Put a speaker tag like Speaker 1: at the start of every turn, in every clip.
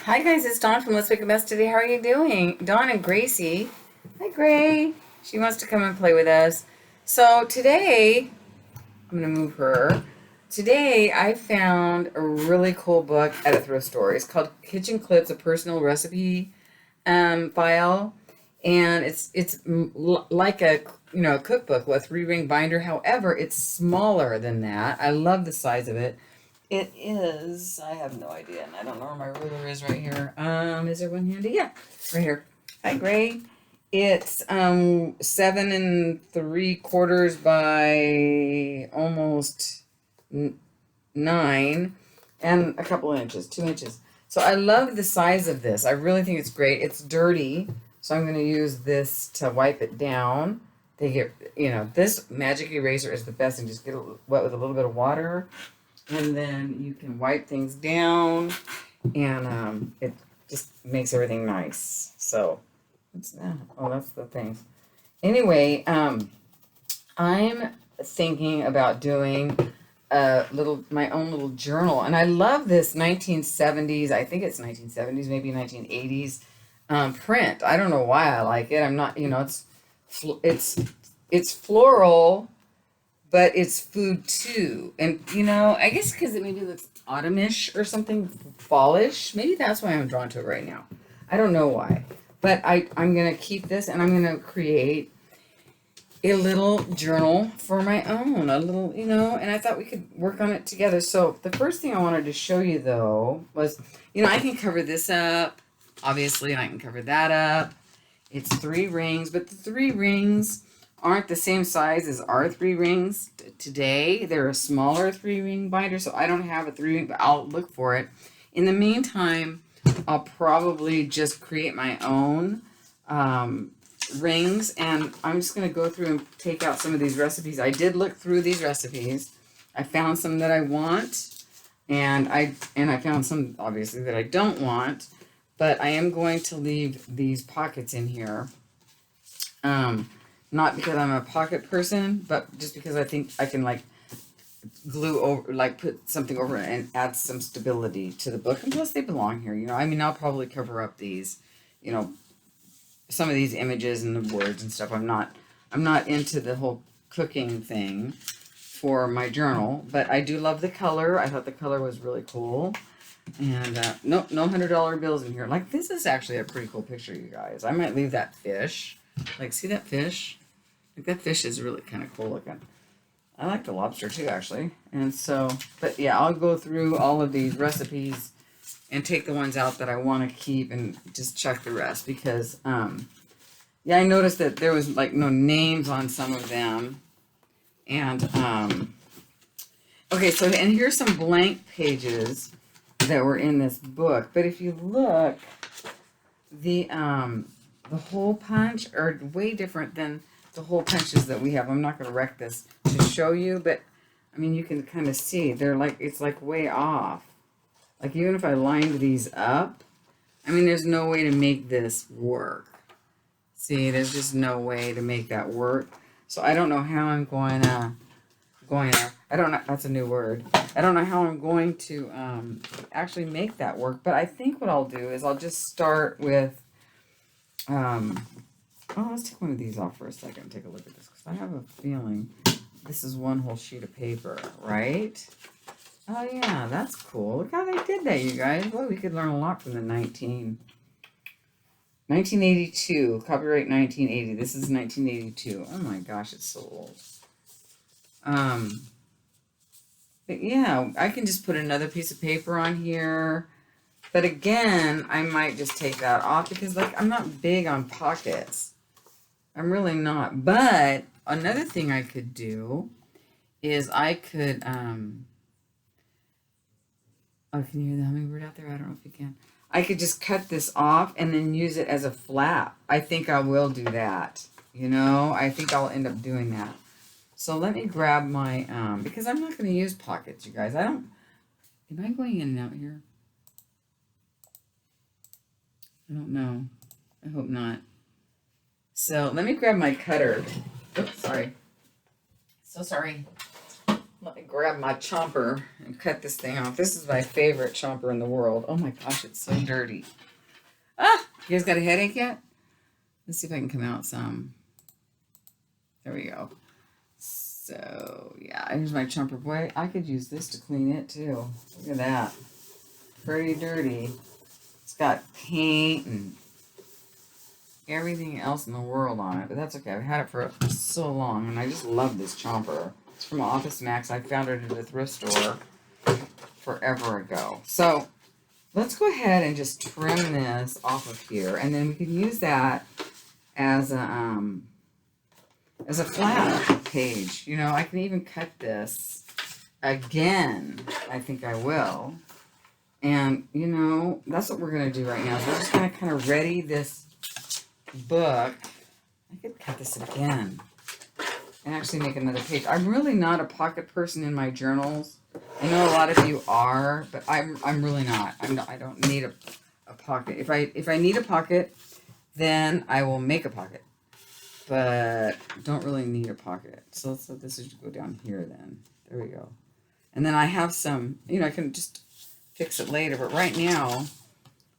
Speaker 1: Hi guys, it's Dawn from Let's Make a Mess today. How are you doing? Dawn and Gracie. Hi Gray. She wants to come and play with us. So today, I'm going to move her. Today I found a really cool book at a thrift store. It's called Kitchen Clips, a personal recipe file. And it's like a cookbook with a 3-ring binder. However, it's smaller than that. I love the size of it. It is. I have no idea, and I don't know where my ruler is right here. Is there one handy? Yeah, right here. Hi, Gray. It's 7 3/4 by almost 9, and a couple of inches, 2 inches. So I love the size of this. I really think it's great. It's dirty, so I'm going to use this to wipe it down. They get, this magic eraser is the best, and just get it wet with a little bit of water, and then you can wipe things down, and it just makes everything nice. So what's that? Oh, that's the things. Anyway, I'm thinking about doing my own little journal, and I love this 1970s. I think it's 1970s, maybe 1980s print. I don't know why I like it. I'm not, it's floral, but it's food too. And I guess because it maybe looks autumnish or something, fallish. Maybe that's why I'm drawn to it right now. I don't know why. But I'm gonna keep this, and I'm gonna create a little journal for my own. A little, and I thought we could work on it together. So the first thing I wanted to show you though was, I can cover this up, obviously, and I can cover that up. It's 3 rings, but the 3 rings aren't the same size as our 3 rings today. They're a smaller 3-ring binder, so I don't have a 3-ring, but I'll look for it. In the meantime, I'll probably just create my own rings, and I'm just going to go through and take out some of these recipes. I did look through these recipes. I found some that I want, and I found some, obviously, that I don't want, but I am going to leave these pockets in here. Not because I'm a pocket person, but just because I think I can glue over, put something over it and add some stability to the book. And plus they belong here, I'll probably cover up these, some of these images and the words and stuff. I'm not into the whole cooking thing for my journal, but I do love the color. I thought the color was really cool. And no $100 bills in here. This is actually a pretty cool picture, you guys. I might leave that fish. See that fish? That fish is really kind of cool looking. I like the lobster too, actually. And so, but yeah, I'll go through all of these recipes and take the ones out that I want to keep and just check the rest because, yeah, I noticed that there was no names on some of them. And, okay, so, and here's some blank pages that were in this book. But if you look, the hole punch are way different than the hole punches that we have. I'm not going to wreck this to show you, but you can kind of see they're it's way off. Even if I lined these up, there's no way to make this work. See, there's just no way to make that work. So I don't know how I'm going to, I don't know, that's a new word. I don't know how I'm going to actually make that work, but I think what I'll do is I'll just start with, let's take one of these off for a second and take a look at this, because I have a feeling this is one whole sheet of paper, right? Oh yeah, that's cool. Look how they did that, you guys. Boy, we could learn a lot from the 1982, copyright 1980. This is 1982. Oh my gosh, it's so old. But yeah, I can just put another piece of paper on here. But again, I might just take that off because I'm not big on pockets. I'm really not. But another thing I could do is I could, oh, can you hear the hummingbird out there? I don't know if you can. I could just cut this off and then use it as a flap. I think I will do that. I think I'll end up doing that. So let me grab my, because I'm not going to use pockets, you guys. Am I going in and out here? I don't know. I hope not. So let me grab my cutter. Oops, sorry. So sorry. Let me grab my chomper and cut this thing off. This is my favorite chomper in the world. Oh my gosh, it's so dirty. Ah, you guys got a headache yet? Let's see if I can come out some. There we go. So, yeah, here's my chomper. Boy, I could use this to clean it too. Look at that. Pretty dirty. It's got paint and everything else in the world on it, but that's okay. I've had it for so long, and I just love this chomper. It's from Office Max. I found it at a thrift store forever ago. So let's go ahead and just trim this off of here, and then we can use that as a flat page. You know, I can even cut this again. I think I will. And, you know, that's what we're going to do right now. So we're just going to kind of ready this book. I could cut this again and actually make another page. I'm really not a pocket person in my journals. I know a lot of you are, but I'm really not. I don't need a pocket. If I need a pocket, then I will make a pocket. But don't really need a pocket. So let's let this go down here then. There we go. And then I have some, you know, I can just fix it later, but right now,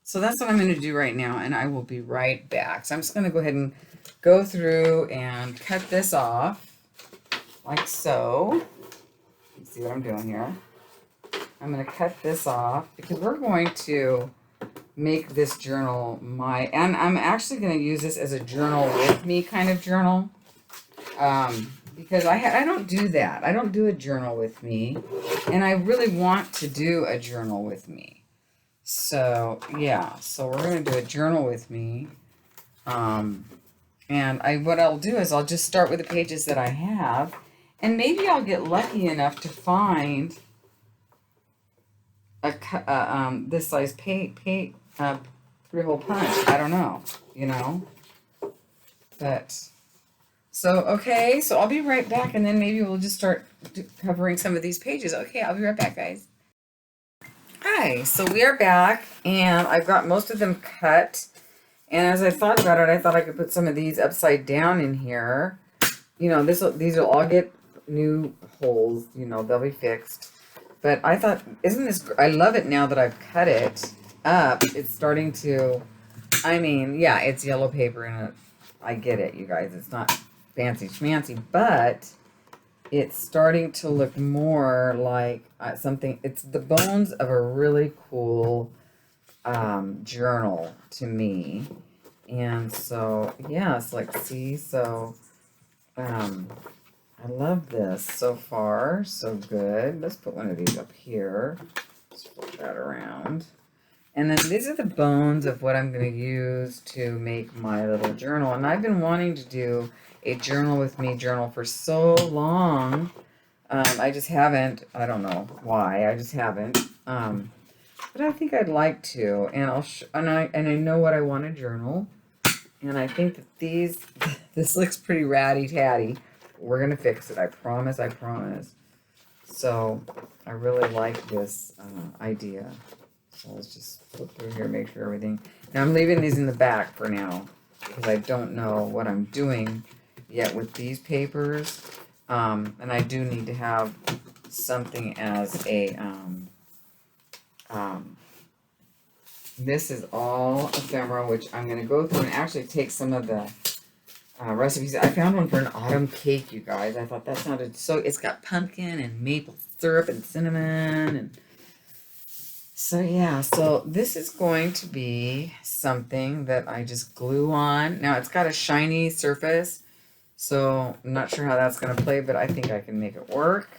Speaker 1: so that's what I'm going to do right now, and I will be right back. So I'm just going to go ahead and go through and cut this off like so. You see what I'm doing here? I'm going to cut this off because we're going to make this journal and I'm actually going to use this as a journal with me kind of journal. Because I don't do that. I don't do a journal with me, and I really want to do a journal with me. So, yeah, so we're going to do a journal with me. And what I'll do is I'll just start with the pages that I have, and maybe I'll get lucky enough to find this size three-hole punch. I don't know, you know, but so, okay, so I'll be right back, and then maybe we'll just start covering some of these pages. Okay, I'll be right back, guys. Hi, so we are back, and I've got most of them cut, and as I thought about it, I thought I could put some of these upside down in here. You know, these will all get new holes, you know, they'll be fixed. But I thought, isn't this, I love it now that I've cut it up. It's starting to, I mean, yeah, it's yellow paper, and I get it, you guys. It's not fancy schmancy, but it's starting to look more like something. It's the bones of a really cool journal to me. And so, yeah, it's like, see, so I love this so far. So good. Let's put one of these up here. Let's flip that around. And then these are the bones of what I'm going to use to make my little journal. And I've been wanting to do a journal with me journal for so long. I just haven't. I don't know why. I just haven't. But I think I'd like to. And I know what I want to journal. And I think that this looks pretty ratty-tatty. We're going to fix it. I promise. I promise. So I really like this idea. So let's just flip through here, make sure everything. Now I'm leaving these in the back for now because I don't know what I'm doing yet with these papers. And I do need to have something as a, this is all ephemera, which I'm going to go through and actually take some of the recipes. I found one for an autumn cake, you guys. I thought that sounded so, it's got pumpkin and maple syrup and cinnamon and so yeah, so this is going to be something that I just glue on. Now it's got a shiny surface, so I'm not sure how that's going to play, but I think I can make it work.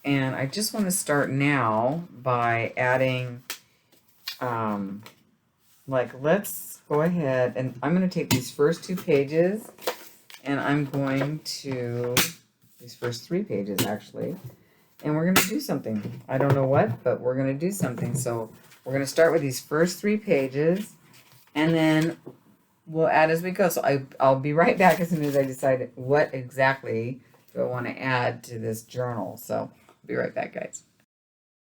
Speaker 1: And I just want to start now by adding, let's go ahead and I'm going to take these first two pages and I'm going to, these first three pages actually, and we're going to do something. I don't know what, but we're going to do something. So we're going to start with these first three pages, and then we'll add as we go. So I'll be right back as soon as I decide what exactly do I want to add to this journal. So I'll be right back, guys.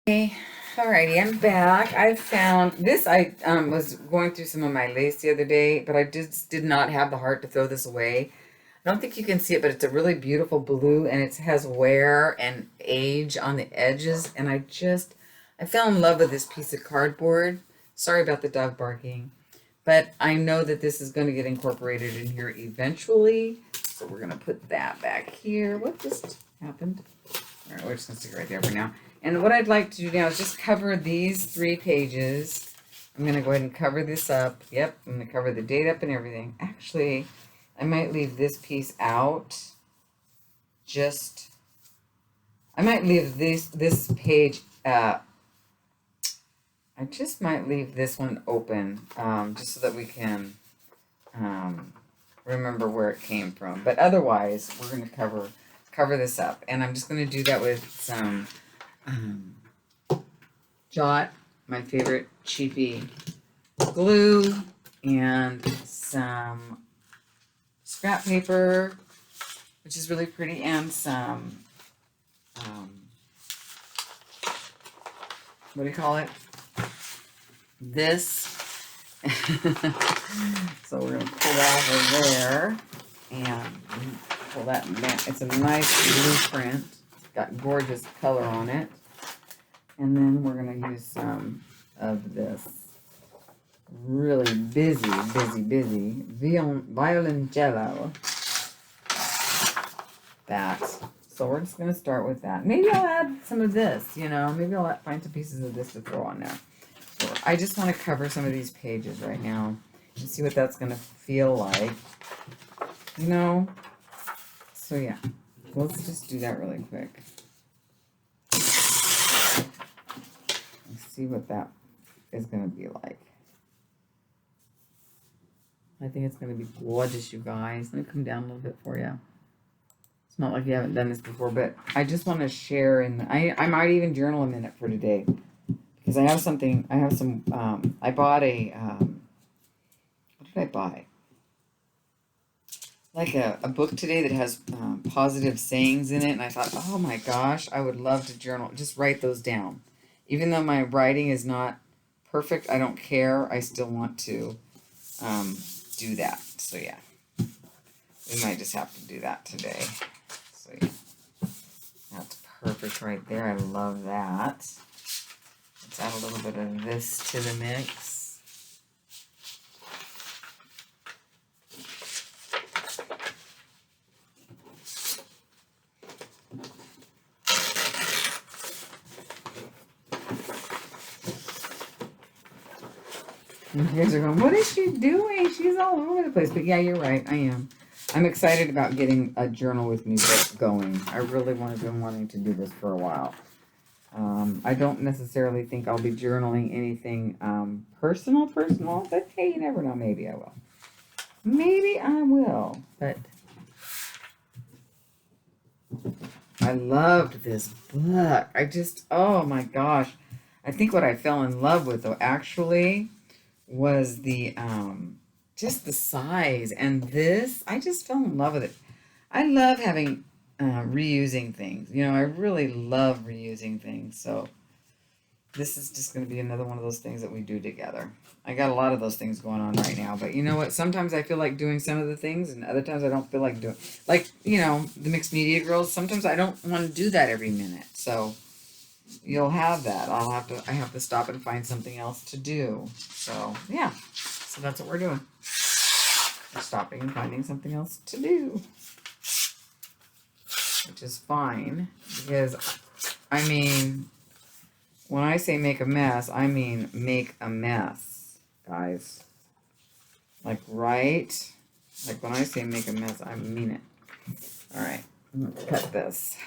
Speaker 1: Okay, alrighty, I'm back. I found this. I was going through some of my lace the other day, but I just did not have the heart to throw this away. I don't think you can see it, but it's a really beautiful blue, and it has wear and age on the edges. And I fell in love with this piece of cardboard. Sorry about the dog barking, but I know that this is going to get incorporated in here eventually. So we're going to put that back here. What just happened? All right, we're just going to stick it right there for now. And what I'd like to do now is just cover these 3 pages. I'm going to go ahead and cover this up. Yep, I'm going to cover the date up and everything. Actually, I might leave this piece out. I might leave this page, I just might leave this one open, just so that we can remember where it came from. But otherwise, we're going to cover this up. And I'm just going to do that with some Jot, my favorite cheapy glue, and some scrap paper, which is really pretty, and some, what do you call it? This. So we're going to pull that over there and pull that back. It's a nice blueprint. It's got gorgeous color on it. And then we're going to use some of this really busy violoncello. That. So we're just going to start with that. Maybe I'll add some of this, maybe I'll find some pieces of this to throw on there. So I just want to cover some of these pages right now and see what that's going to feel like, So yeah, let's just do that really quick. Let's see what that is going to be like. I think it's going to be gorgeous, you guys. Let me come down a little bit for you. It's not like you haven't done this before, but I just want to share, I might even journal a minute for today, because I bought what did I buy? Like a book today that has positive sayings in it, and I thought, oh my gosh, I would love to journal, just write those down. Even though my writing is not perfect, I don't care. I still want to do that. So yeah, we might just have to do that today. So yeah, that's perfect right there. I love that. Let's add a little bit of this to the mix. And you guys are going, what is she doing? She's all over the place. But yeah, you're right. I am. I'm excited about getting a journal with me book going. I really been wanting to do this for a while. I don't necessarily think I'll be journaling anything personal, but hey, you never know. Maybe I will. But I loved this book. Oh my gosh. I think what I fell in love with, though, actually, was the just the size, and this, I just fell in love with it. I love having reusing things. I really love reusing things. So this is just going to be another one of those things that we do together. I got a lot of those things going on right now, but you know what? Sometimes I feel like doing some of the things, and other times I don't feel like doing. Like, the mixed media girls. Sometimes I don't want to do that every minute. So you'll have that. I have to stop and find something else to do. So yeah. So that's what we're doing. We're stopping and finding something else to do. Which is fine, because when I say make a mess, I mean make a mess, guys. Like, right? Like, when I say make a mess, I mean it. All right, let's cut this.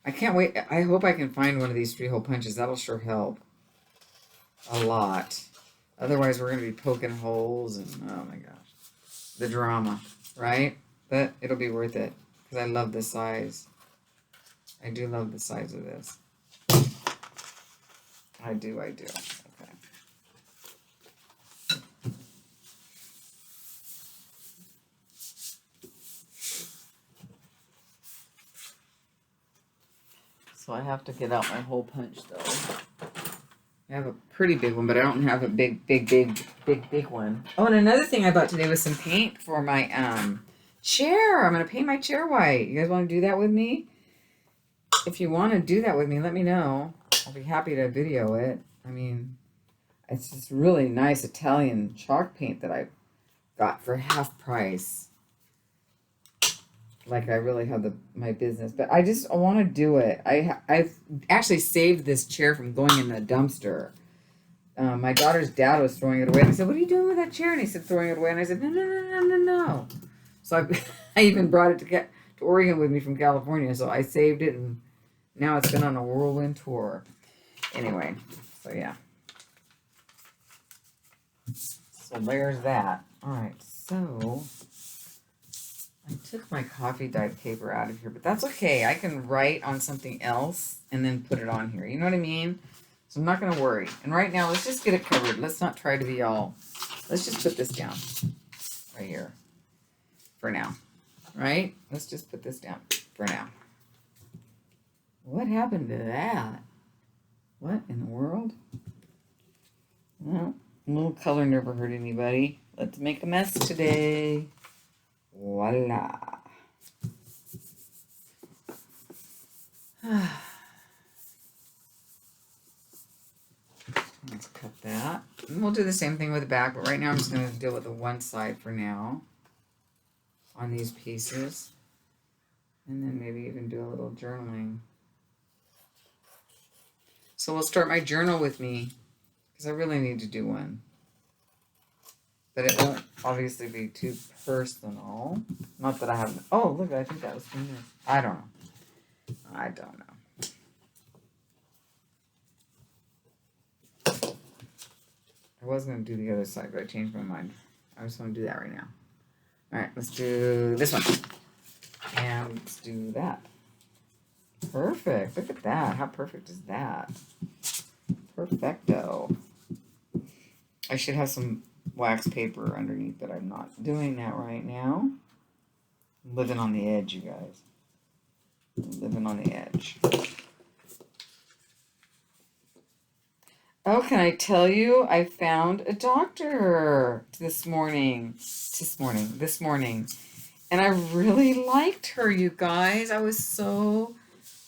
Speaker 1: I can't wait. I hope I can find one of these 3-hole punches. That'll sure help a lot. Otherwise, we're going to be poking holes, and oh my gosh, the drama, right? But it'll be worth it, because I love the size. I do love the size of this. I do. Okay. So I have to get out my hole punch, though. I have a pretty big one, but I don't have a big big one. Oh, and another thing I bought today was some paint for my chair. I'm gonna paint my chair white. You guys want to do that with me? If you want to do that with me, let me know. I'll be happy to video it. I mean, it's this really nice Italian chalk paint that I got for half price. Like I really have my business, but I want to do it. I've actually saved this chair from going in the dumpster. My daughter's dad was throwing it away, and I said, "What are you doing with that chair?" And he said, "Throwing it away." And I said, "No." So I even brought it to Oregon with me from California. So I saved it, and now it's been on a whirlwind tour. Anyway, so yeah. So there's that. All right, so I took my coffee dyed paper out of here, but that's okay. I can write on something else and then put it on here. You know what I mean? So I'm not going to worry. And right now, let's just get it covered. Let's not try to be all... Let's just put this down right here for now. Right? Let's just put this down for now. What happened to that? What in the world? Well, a little color never hurt anybody. Let's make a mess today. Voila. Let's cut that. And we'll do the same thing with the back, but right now I'm just going to deal with the one side for now on these pieces. And then maybe even do a little journaling. So we'll start my journal with me, because I really need to do one. But it won't obviously be too personal. Not that I haven't. Oh, look, I think that was from this. I don't know. I don't know. I was going to do the other side, but I changed my mind. I just want to do that right now. All right, let's do this one. And let's do that. Perfect. Look at that. How perfect is that? Perfecto. I should have some wax paper underneath, but I'm not doing that right now. I'm living on the edge, you guys. I'm living on the edge. Oh, can I tell you? I found a doctor this morning. And I really liked her, you guys. I was so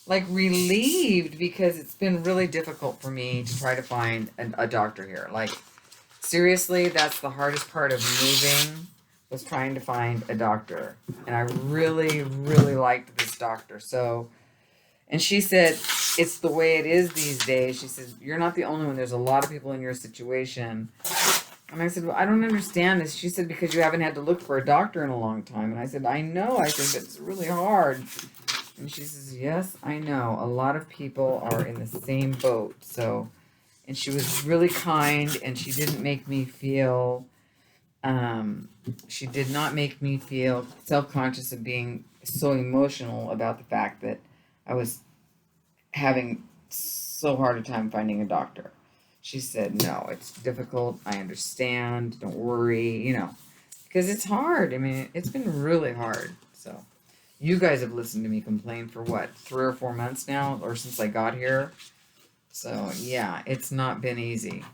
Speaker 1: relieved, because it's been really difficult for me to try to find a doctor here. Like, seriously, that's the hardest part of moving, was trying to find a doctor. And I really, really liked this doctor. So, and she said, it's the way it is these days. She says, you're not the only one. There's a lot of people in your situation. And I said, well, I don't understand this. She said, because you haven't had to look for a doctor in a long time. And I said, I know. I said, but it's really hard. And she says, yes, I know. A lot of people are in the same boat. So, and she was really kind, and she didn't make me feel, she did not make me feel self-conscious of being so emotional about the fact that I was having so hard a time finding a doctor. She said, no, it's difficult. I understand. Don't worry, because it's hard. I mean, it's been really hard. So you guys have listened to me complain for what, 3 or 4 months now, or since I got here. So yeah, it's not been easy.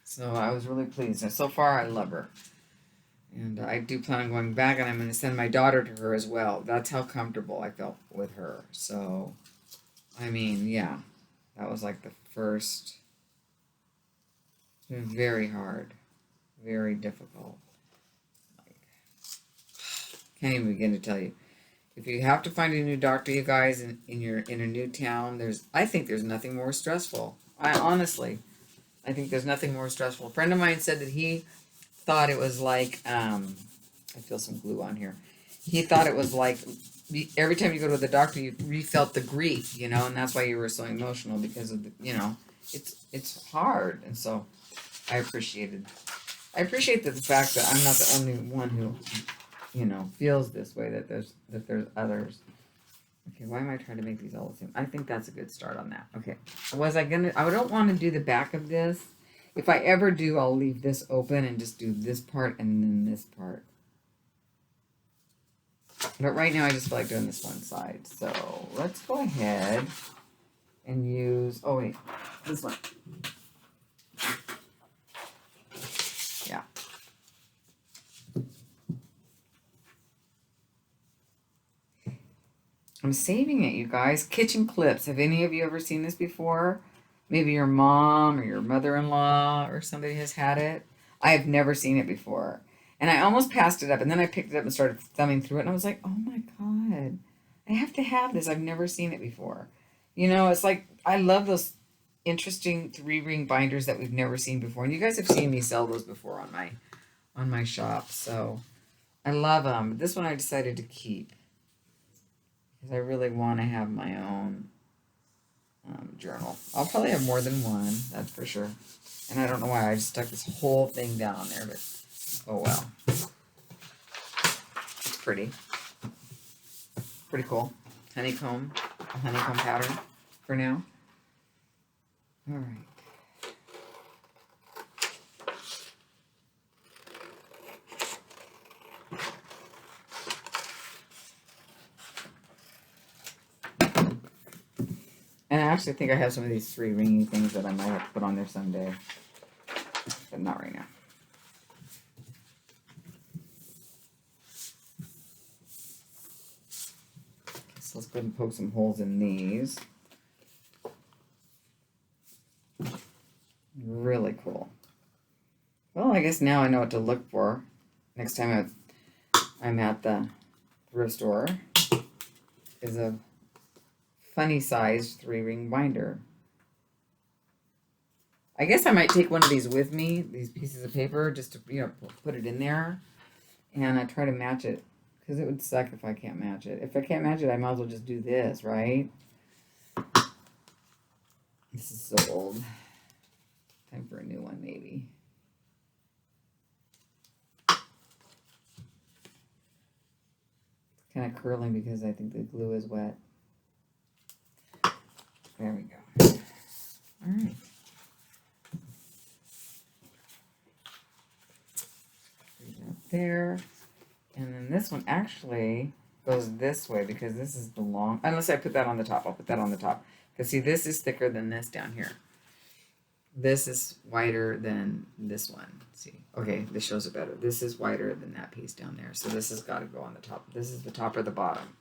Speaker 1: So I was really pleased. And so far, I love her. And I do plan on going back, and I'm going to send my daughter to her as well. That's how comfortable I felt with her. So, I mean, yeah, that was like the first. It's been very hard, very difficult. Can't even begin to tell you. If you have to find a new doctor, you guys, in a new town, I think there's nothing more stressful. I think there's nothing more stressful. A friend of mine said that he thought it was like, I feel some glue on here. He thought it was like every time you go to the doctor, you felt the grief, and that's why you were so emotional, because of the, it's hard. And so I appreciate the fact that I'm not the only one who, feels this way, that there's others. Okay, why am I trying to make these all the same? I think that's a good start on that. Okay, I don't want to do the back of this. If I ever do, I'll leave this open and just do this part and then this part. But right now I just feel like doing this one side. So let's go ahead and use, this one. I'm saving it, you guys. Kitchen clips. Have any of you ever seen this before? Maybe your mom or your mother-in-law or somebody has had it. I have never seen it before. And I almost passed it up, and then I picked it up and started thumbing through it, and I was like, oh my God, I have to have this. I've never seen it before. It's like, I love those interesting 3-ring binders that we've never seen before. And you guys have seen me sell those before on my shop. So I love them. This one I decided to keep because I really want to have my own journal. I'll probably have more than one, that's for sure. And I don't know why I just stuck this whole thing down on there, but oh well. It's pretty. Pretty cool. Honeycomb, a honeycomb pattern for now. All right. And I actually think I have some of these 3-ringy things that I might have to put on there someday, but not right now. So let's go ahead and poke some holes in these. Really cool. Well, I guess now I know what to look for next time I'm at the thrift store. Is a funny sized 3-ring binder. I guess I might take one of these with me, these pieces of paper, just to put it in there, and I try to match it, because it would suck if I can't match it. If I can't match it, I might as well just do this, right? This is so old. Time for a new one, maybe. It's kind of curling because I think the glue is wet. There we go. All right. There. And then this one actually goes this way because this is the long, unless I put that on the top. I'll put that on the top. Because see, this is thicker than this down here. This is wider than this one. See, okay, this shows it better. This is wider than that piece down there. So this has got to go on the top. This is the top or the bottom.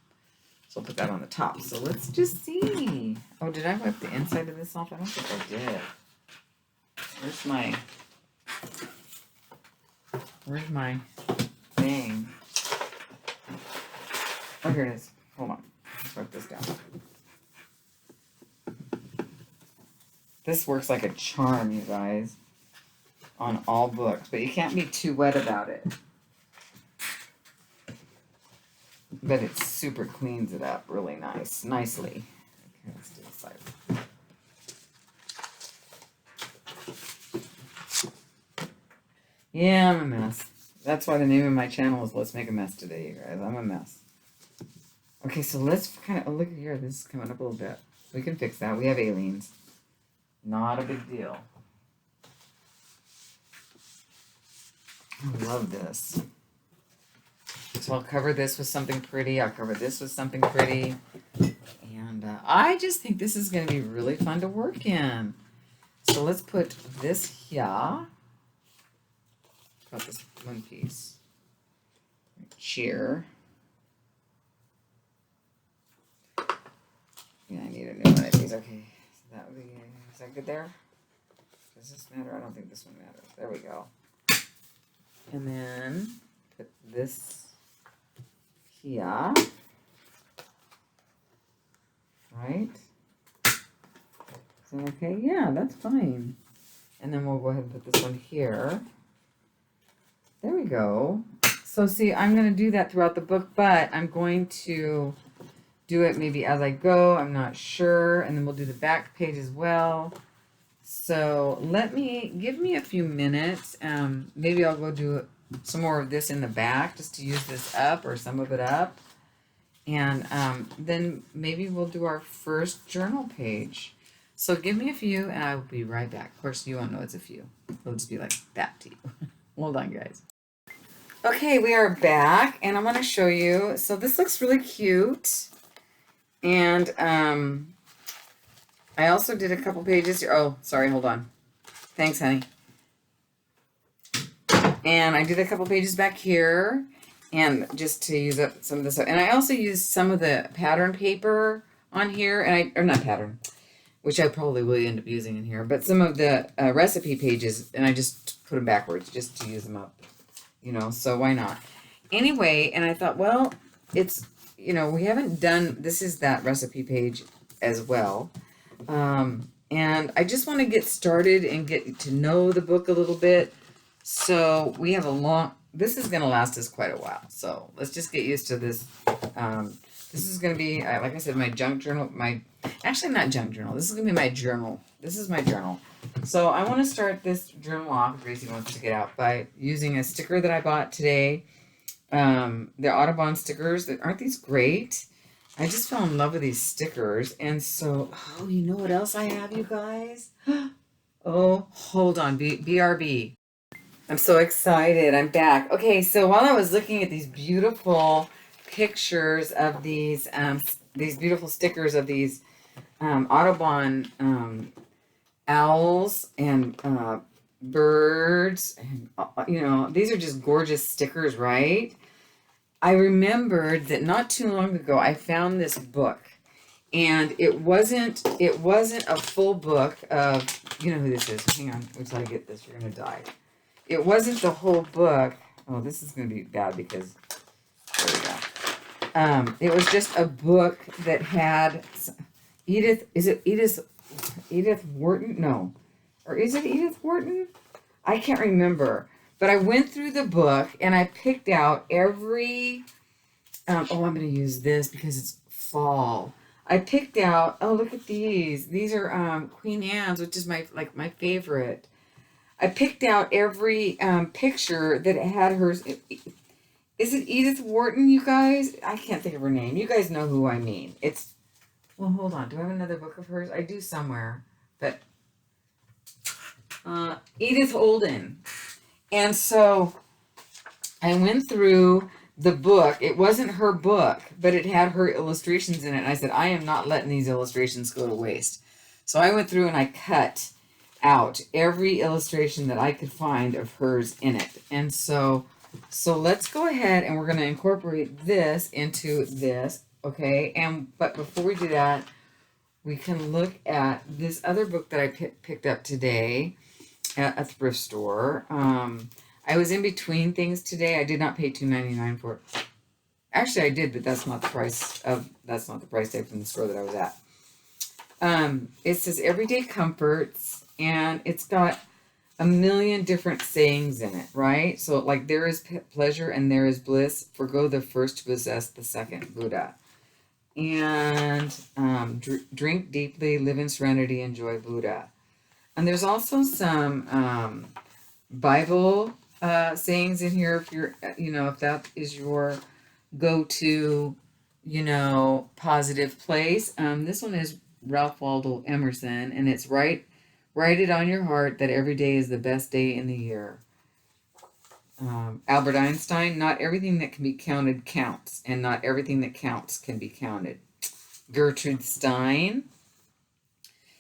Speaker 1: So I'll put that on the top. So let's just see. Oh, did I wipe the inside of this off? I don't think I did. Where's my thing? Oh, here it is. Hold on. Let's wipe this down. This works like a charm, you guys, on all books, but you can't be too wet about it. But it super cleans it up really nicely. Okay, let's do this side. Yeah, I'm a mess. That's why the name of my channel is Let's Make a Mess Today, you guys. I'm a mess. Okay, so let's kind of, look here. This is coming up a little bit. We can fix that. We have aliens. Not a big deal. I love this. So I'll cover this with something pretty. I'll cover this with something pretty. And I just think this is going to be really fun to work in. So let's put this here. Got this one piece. Cheer. Yeah, I need a new one of these. Okay. So that would be, is that good there? Does this matter? I don't think this one matters. There we go. And then put this here. Right? Is that okay? Yeah, that's fine. And then we'll go ahead and put this one here. There we go. So see, I'm going to do that throughout the book, but I'm going to do it maybe as I go. I'm not sure. And then we'll do the back page as well. So give me a few minutes. Maybe I'll go do some more of this in the back just to use this up or some of it up. And then maybe we'll do our first journal page. So give me a few and I will be right back. Of course, you won't know it's a few. It'll just be like that to you. Hold on, guys. Okay, we are back and I want to show you. So this looks really cute. And I also did a couple pages here. Oh, sorry, hold on. Thanks, honey. And I did a couple pages back here. and just to use up some of the stuff. And I also used some of the pattern paper on here, or not pattern, which I probably will end up using in here, but some of the recipe pages, and I just put them backwards just to use them up, so why not? Anyway, and I thought, well, it's, we haven't done, this is that recipe page as well. And I just want to get started and get to know the book a little bit. So we have this is going to last us quite a while. So let's just get used to this. This is going to be, like I said, my junk journal, actually not junk journal. This is going to be my journal. This is my journal. So I want to start this journal off, Gracie wants to get out, by using a sticker that I bought today. The Audubon stickers. Aren't these great? I just fell in love with these stickers. And so, you know what else I have, you guys? Oh, hold on. BRB. I'm so excited. I'm back. Okay, so while I was looking at these beautiful pictures of these beautiful stickers of these Audubon owls and birds, and these are just gorgeous stickers, right? I remembered that not too long ago I found this book, and it wasn't a full book of, you know who this is. Hang on, until I get this, you're gonna die. It wasn't the whole book. Oh, this is gonna be bad because there we go. It was just a book that had Edith. Is it Edith Wharton? No, or is it Edith Wharton? I can't remember. But I went through the book and I picked out every. I'm going to use this because it's fall. I picked out. Oh, look at these. These are Queen Anne's, which is my favorite. I picked out every picture that had hers. Is it Edith Wharton, you guys? I can't think of her name. You guys know who I mean. Well, hold on. Do I have another book of hers? I do somewhere. But Edith Holden. And so I went through the book. It wasn't her book, but it had her illustrations in it. And I said, I am not letting these illustrations go to waste. So I went through and I cut out every illustration that I could find of hers in it. And so let's go ahead and we're going to incorporate this into this, okay? But before we do that, we can look at this other book that I picked up today at a thrift store. I was in between things today. I did not pay $2.99 for it. Actually, I did, but that's not the price tag from the store that I was at. It says Everyday Comforts, and it's got a million different sayings in it, right? So like, there is pleasure and there is bliss. Forgo the first to possess the second, Buddha. And drink deeply, live in serenity, enjoy, Buddha. And there's also some Bible sayings in here if you're, if that is your go-to, positive place. This one is Ralph Waldo Emerson, and it's write it on your heart that every day is the best day in the year. Albert Einstein, not everything that can be counted counts, and not everything that counts can be counted. Gertrude Stein,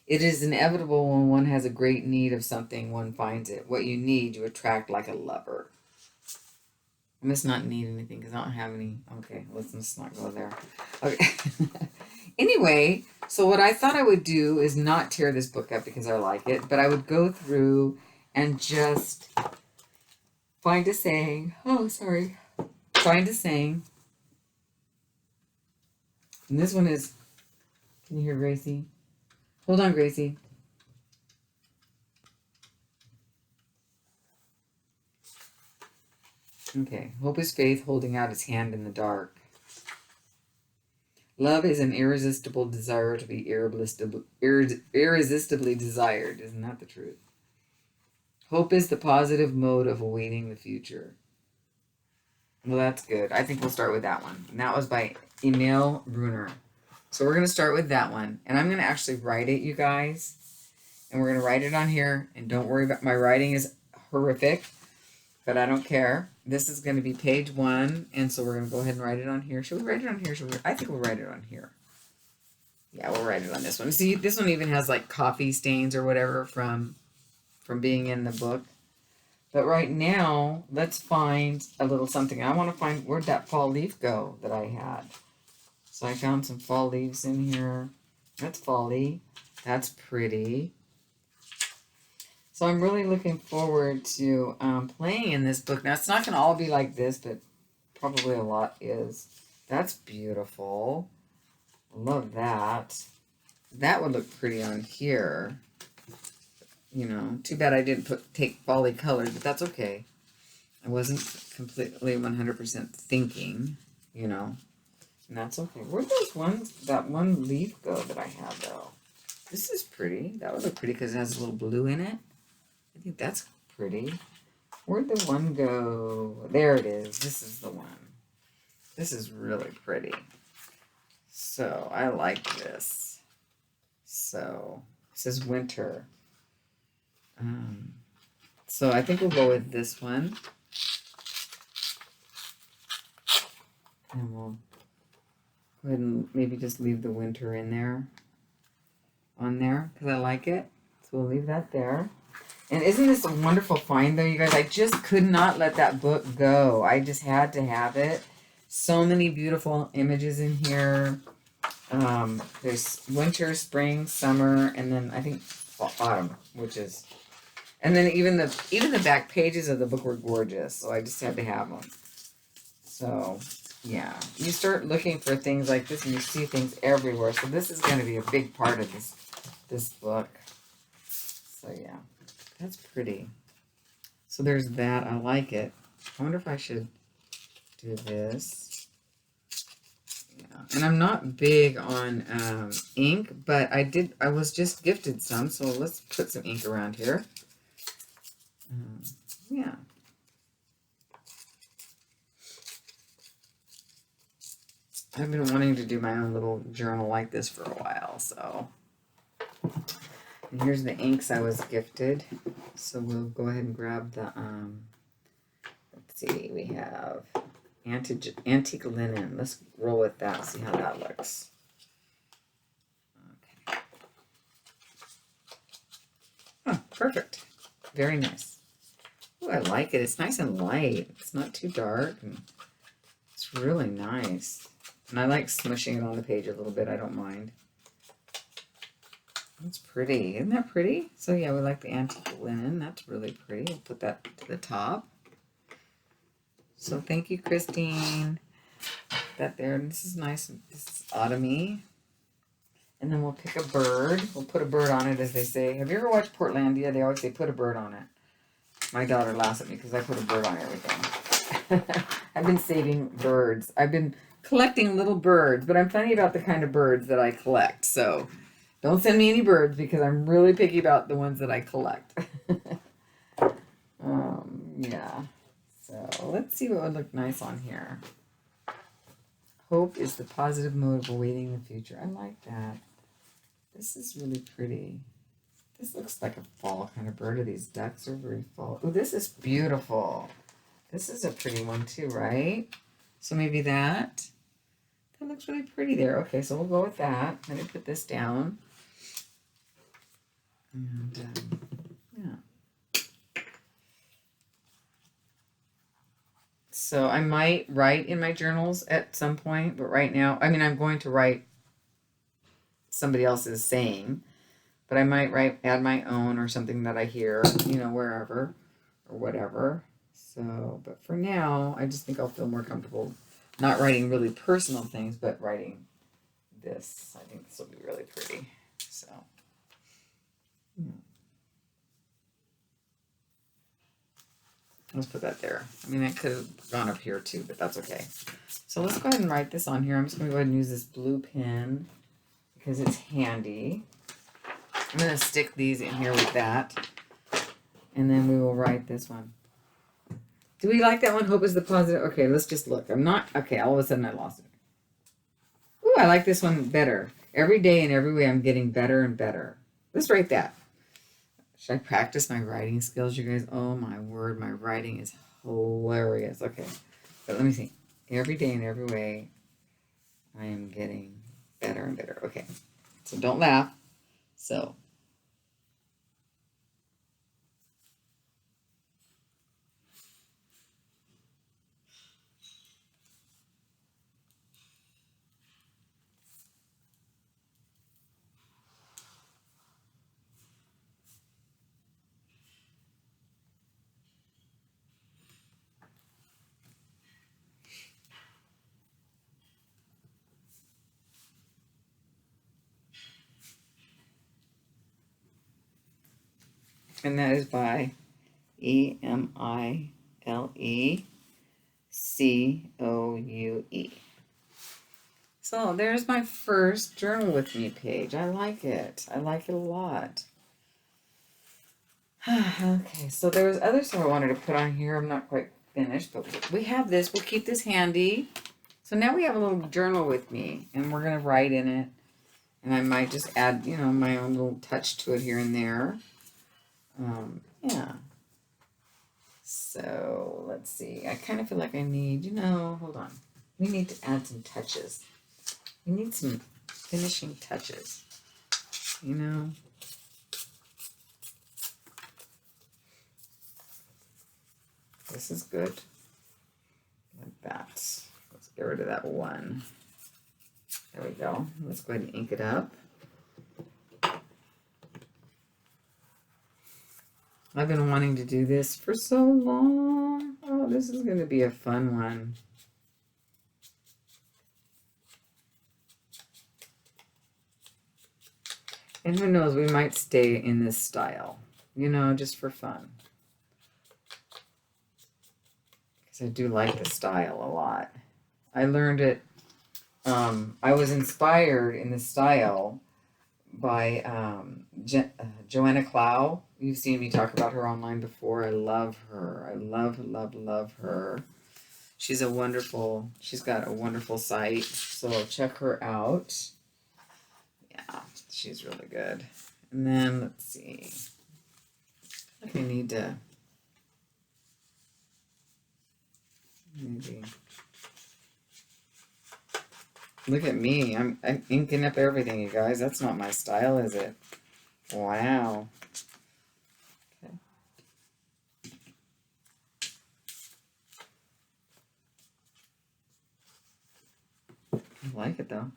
Speaker 1: it is inevitable when one has a great need of something, one finds it. What you need, you attract like a lover. I must not need anything because I don't have any. Okay, let's not go there. Okay. Anyway, so what I thought I would do is not tear this book up because I like it, but I would go through and just find a saying. Oh, sorry. Find a saying. And this one is, can you hear Gracie? Hold on, Gracie. Okay. Hope is faith holding out its hand in the dark. Love is an irresistible desire to be irresistibly desired. Isn't that the truth? Hope is the positive mode of awaiting the future. Well, that's good. I think we'll start with that one. And that was by Emil Brunner. So we're going to start with that one. And I'm going to actually write it, you guys. And we're going to write it on here. And don't worry about my writing is horrific. But I don't care. This is going to be page 1. And so we're going to go ahead and write it on here. Should we write it on here? I think we'll write it on here. Yeah, we'll write it on this one. See, this one even has like coffee stains or whatever from being in the book. But right now, let's find a little something. I want to find, where'd that fall leaf go that I had? So I found some fall leaves in here. That's folly. That's pretty. So I'm really looking forward to playing in this book. Now, it's not going to all be like this, but probably a lot is. That's beautiful. I love that. That would look pretty on here. You know, too bad I didn't take folly colors, but that's okay. I wasn't completely 100% thinking, you know, and that's okay. Where'd that one leaf go that I had, though? This is pretty. That would look pretty because it has a little blue in it. I think that's pretty. Where'd the one go? There it is. This is the one. This is really pretty. So I like this. So this is winter. So I think we'll go with this one. And we'll go ahead and maybe just leave the winter in there. On there, because I like it. So we'll leave that there. And isn't this a wonderful find, though, you guys? I just could not let that book go. I just had to have it. So many beautiful images in here. There's winter, spring, summer, and then I think autumn, which is... And then even the back pages of the book were gorgeous, so I just had to have them. So, yeah. You start looking for things like this, and you see things everywhere. So this is going to be a big part of this book. So, yeah. That's pretty. So there's that. I like it. I wonder if I should do this. Yeah. And I'm not big on ink, but I was just gifted some, so let's put some ink around here. Yeah. I've been wanting to do my own little journal like this for a while, so. And here's the inks I was gifted. So we'll go ahead and grab the, let's see, we have antique linen. Let's roll with that, see how that looks. Okay. Oh, perfect. Very nice. Oh, I like it. It's nice and light. It's not too dark. And it's really nice. And I like smushing it on the page a little bit. I don't mind. That's pretty. Isn't that pretty? So yeah, we like the antique linen. That's really pretty. We'll put that to the top. So thank you, Christine. That there. This is nice. This is autumny. And then we'll pick a bird. We'll put a bird on it, as they say. Have you ever watched Portlandia? They always say put a bird on it. My daughter laughs at me because I put a bird on everything. I've been saving birds. I've been collecting little birds, but I'm funny about the kind of birds that I collect. So don't send me any birds because I'm really picky about the ones that I collect. Yeah. So let's see what would look nice on here. Hope is the positive mode of awaiting the future. I like that. This is really pretty. This looks like a fall kind of bird. These ducks are very fall. Oh, this is beautiful. This is a pretty one too, right? So maybe that. That looks really pretty there. Okay, so we'll go with that. Let me put this down. And, yeah. So I might write in my journals at some point, but right now, I mean, I'm going to write somebody else's saying. But I might add my own or something that I hear, you know, wherever or whatever. So, but for now, I just think I'll feel more comfortable not writing really personal things, but writing this. I think this will be really pretty. So, yeah. Let's put that there. I mean, it could have gone up here too, but that's okay. So let's go ahead and write this on here. I'm just going to go ahead and use this blue pen because it's handy. I'm going to stick these in here with that. And then we will write this one. Do we like that one? Hope is the positive. Okay, let's just look. I'm not. Okay, all of a sudden I lost it. Ooh, I like this one better. Every day in every way I'm getting better and better. Let's write that. Should I practice my writing skills, you guys? Oh my word, my writing is hilarious. Okay, but let me see. Every day in every way I am getting better and better. Okay, so don't laugh. So, And that is by EmileCoue. So there's my first journal with me page. I like it. I like it a lot. Okay, so there was other stuff I wanted to put on here. I'm not quite finished, but we have this. We'll keep this handy. So now we have a little journal with me, and we're going to write in it. And I might just add, you know, my own little touch to it here and there. Yeah. So let's see. I kind of feel like I need, you know, hold on. We need to add some touches. We need some finishing touches, you know. This is good. Like that. Let's get rid of that one. There we go. Let's go ahead and ink it up. I've been wanting to do this for so long. Oh, this is going to be a fun one. And who knows, we might stay in this style, you know, just for fun. Because I do like the style a lot. I learned it, I was inspired in the style by Joanna Clow. You've seen me talk about her online before. I love her. I love her. She's got a wonderful site. So check her out. Yeah, she's really good. And then let's see. I think I need to maybe look at me. I'm inking up everything, you guys. That's not my style, is it? Wow. Okay. I like it though.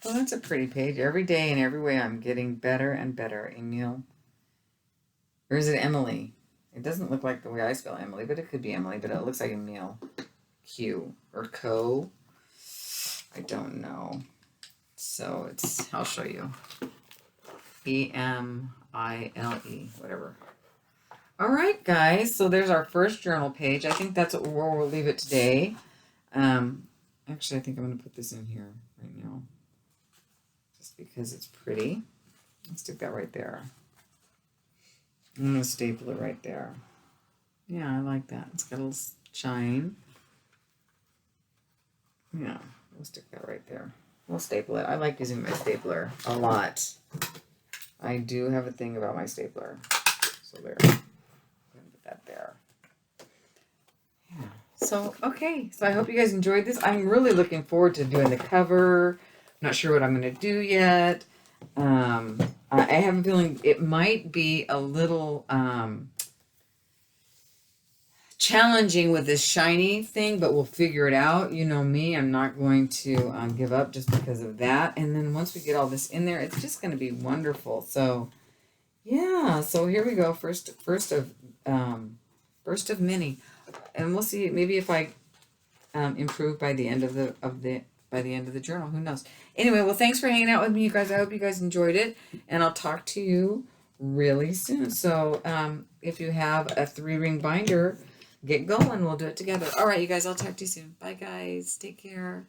Speaker 1: Well, that's a pretty page. Every day and every way I'm getting better and better. Emile. Or is it Emily? It doesn't look like the way I spell Emily, but it could be Emily, but it looks like Emile. Q or co. I don't know. So I'll show you. Emile, whatever. All right, guys. So there's our first journal page. I think that's where we'll leave it today. Actually, I think I'm going to put this in here right now. Just because it's pretty. Let's stick that right there. I'm going to staple it right there. Yeah, I like that. It's got a little shine. Yeah, we'll stick that right there. We'll staple it. I like using my stapler a lot. I do have a thing about my stapler. So there. I'm going to put that there. Yeah. So, okay. So I hope you guys enjoyed this. I'm really looking forward to doing the cover. I'm not sure what I'm going to do yet. I have a feeling it might be a little challenging with this shiny thing, but we'll figure it out. You know me, I'm not going to give up just because of that. And then once we get all this in there, it's just going to be wonderful. So yeah, so here we go. First of many, and we'll see. Maybe if I improve by the end of the journal, who knows? Anyway, well, thanks for hanging out with me, you guys. I hope you guys enjoyed it, and I'll talk to you really soon. So if you have a 3-ring binder, get going. We'll do it together. All right, you guys. I'll talk to you soon. Bye, guys. Take care.